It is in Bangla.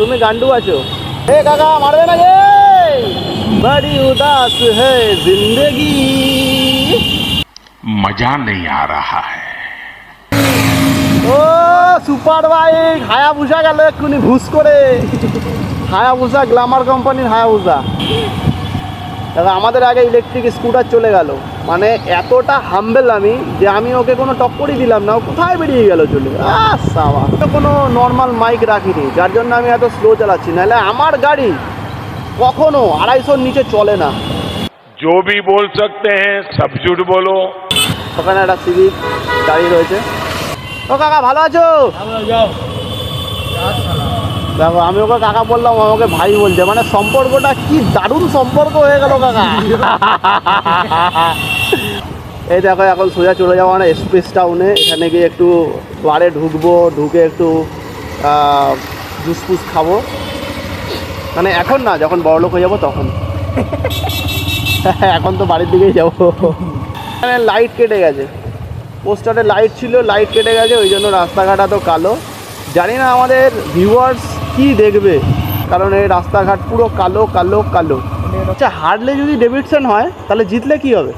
তুমি গান্ডু আছো। এ কাকা মারবে না যে, বড়ি উদাস है जिंदगी, मजा नहीं आ रहा है। ও সুপার বাইক হায়াবুসা গেল এক্ষুনি ঘুষ করে। হায়াবুসা গ্ল্যামার কোম্পানির হায়াবুসা। দাদা আমাদের আগে ইলেকট্রিক স্কুটার চলে গেল, মানে এতটা হাম্বেল আমি যে আমি ওকে কোনো টক্করই দিলাম না, ও কোথায় বেরিয়ে গেল চলে। সাবা কোনো নর্মাল মাইক রাখিনি, যার জন্য আমি এত স্লো চালাচ্ছি, নাহলে আমার গাড়ি কখনো 250-র নিচে চলে না। जो भी बोल सकते हैं सब झूठ बोलो। ওখানে একটা সিভিক দাঁড়িয়ে রয়েছে। ও কাকা ভালো আছো? দেখো আমি ওকে কাকা বললাম, আমাকে ভাই বলছে, মানে সম্পর্কটা কি দারুণ সম্পর্ক হয়ে গেল কাকা। এই দেখো এখন সোজা চলে যাবো না এক্সপ্রেস টাউনে, এখানে গিয়ে একটু বারে ঢুকবো, ঢুকে একটু জুস ফুস খাবো, মানে এখন না, যখন বড়লোক হয়ে যাবো তখন। এখন তো বাড়ির দিকেই যাবো। এখানে লাইট কেটে গেছে, পোস্টারে লাইট ছিল, লাইট কেটে গেছে, ওই জন্য রাস্তাঘাট এত কালো। জানি না আমাদের ভিউয়ার্স কি দেখবে, কারণ এই রাস্তাঘাট পুরো কালো কালো কালো। আচ্ছা হারলে যদি ডেভিডসন হয় তাহলে জিতলে কি হবে?